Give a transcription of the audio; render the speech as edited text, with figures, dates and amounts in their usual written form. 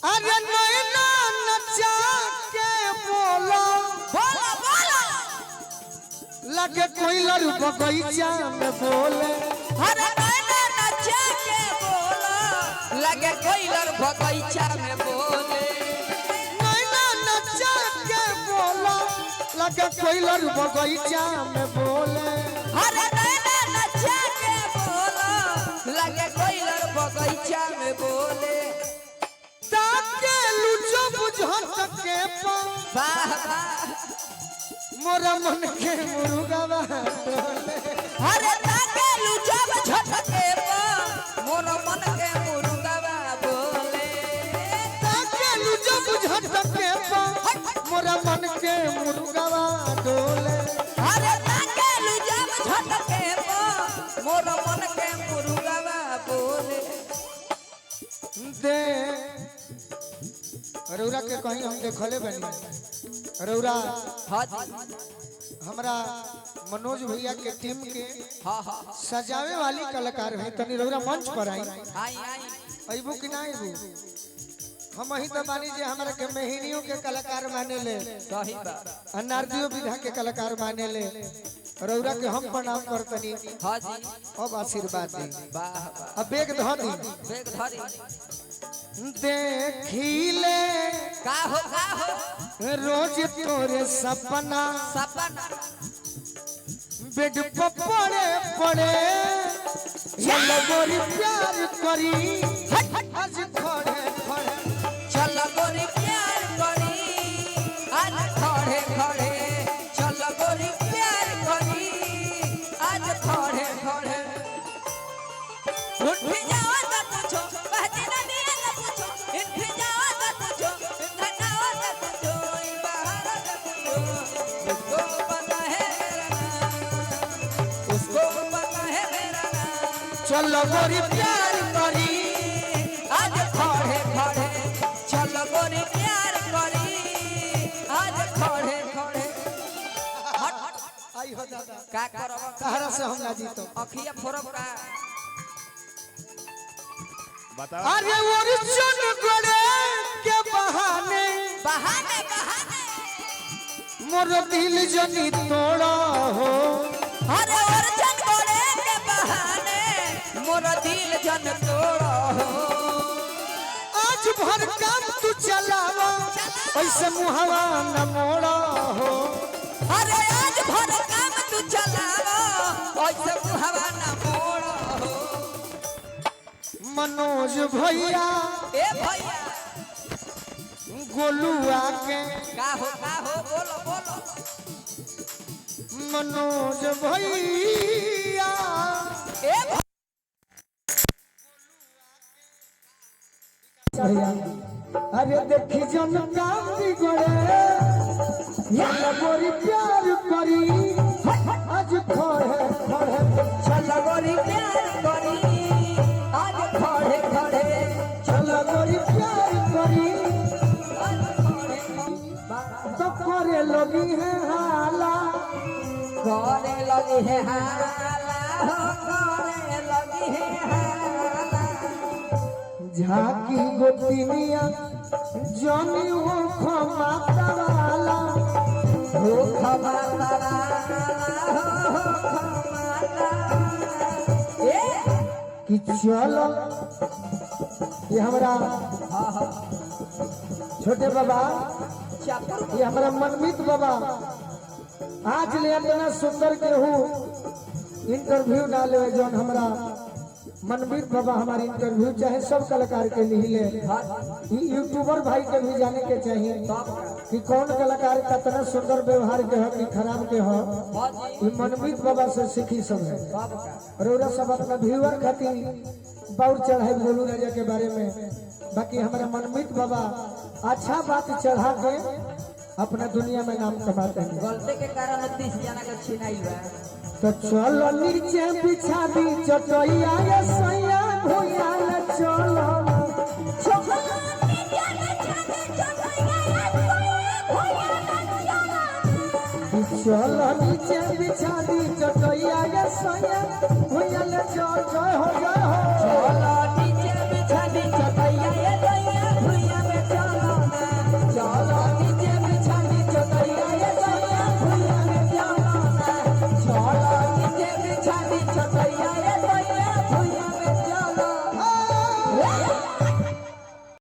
अरे नैना नचा के बोला बोलो बोलो लगे कोई लरू बगीचा में बोले। अरे नैना नचा के बोलो लगे कोई लर बगीचा में बोले। नैना नचा के बोला लगे कोई लरू बगीचा में बोले। अरे नैना नचा के बोलो लगे कोई लर बगीचा में बोले। ताके लुचो बुझत के पा वाह वाह मोरा मन के मुर्गावा डोले। अरे ताके लुचब झटके पा मोर मन के मुर्गावा बोले। ताके लुचो बुझत के पा मोरा मन के मुर्गावा डोले। अरे ताके लुचब झटके पा मोर मन के मुर्गावा बोले। दे रौरा के कहीं हम देखले बनी। रौरा हाँ जी हमरा मनोज भैया के टीम के हाँ हाँ सजावे वाली कलाकार है। तनी रौरा मंच पर आई आई आई अबू कि ना अबू? हम ही तो मानी जे हमरा के मेहनियों के कलाकार माने ले, सही बात अनारदियों विधा के कलाकार माने ले। रौरा के हम प्रणाम करतनी। हाँ जी अब आशीर्वाद दी। वाह वाह अब बेग धो दी। बेग धरी देखिले का हो रोज तोरे सपना सपना बेड पर पड़े पड़े चल गोरी प्यार करी आज खड़े खड़े। चल गोरी प्यार करी आज खड़े खड़े। चल गोरी प्यार करी आज खड़े खड़े। उठ जाओ तो पूछो बहती नदी न पूछो। उठ जाओ तो पूछो घटाओ तो पूछो बाहर तो पूछो। उसको पता है मेरा नाम उसको पता है मेरा नाम। चल गोरी प्यार करी आज खड़े खड़े। चल गोरी प्यार करी आज खड़े खड़े। हट आई हो दादा का करब कहरा से हम ना जीतो। अखिया फोरब का बताओ अरे ओरिजिन गड़े के बहाने बहाने बहाने मोर दिल जनी तोड़ा हो। अरे अर्जन गोरे के बहाने मोर दिल जन तोड़ो हो। आज भर काम तू चलावा ऐसे मुहवा न मोड़ा हो। अरे आज भर काम तू चलावा ऐसे मुहवा न मोड़ो हो। मनोज भैया ए भैया गोलुआ के का हो बोलो बोलो। मनोज भैया ए भैया अरे देखी जन काम बिगड़े ये गोरी प्यार करी आज खड़े खड़े। चल गोरी प्यार करी आज खड़े खड़े। चल गोरी प्यार करी आज खड़े तो करे लगी है हाला करे लगी है हाला हो करे लगी है हाला। झाकी गोतिनिया जनी हो खमाता वाला हो खमाता हो खमाता। ए कि चलो ये हमारा छोटे बाबा चापुर ये हमारा मनमीत बाबा आज ले इतना सुंदर के हूँ इंटरव्यू डाले जौन हमारा मनमीत बाबा हमारे इंटरव्यू चाहे सब कलाकार के लिए ले यूट्यूबर भाई के भी जाने के चाहिए कि कौन कलाकार कितना सुंदर व्यवहार के हो कि खराब के हो। ये मनमीत बाबा से सीखी सब है। रौरा सब अपना व्यूअर खातिर बाउर चढ़ाई बोलू राजा के बारे में। बाकी हमारा मनमीत बाबा अच्छा बात चढ़ा के अपना दुनिया में नाम कमाते हैं। गलती के कारण 30 जना का छिनाई बा। तो चलो नीचे बिछा दी चटैया ये सैया भूया ले चलो चलो नीचे बिछा दी चटैया ये सैया भूया ले चल जय हो चलो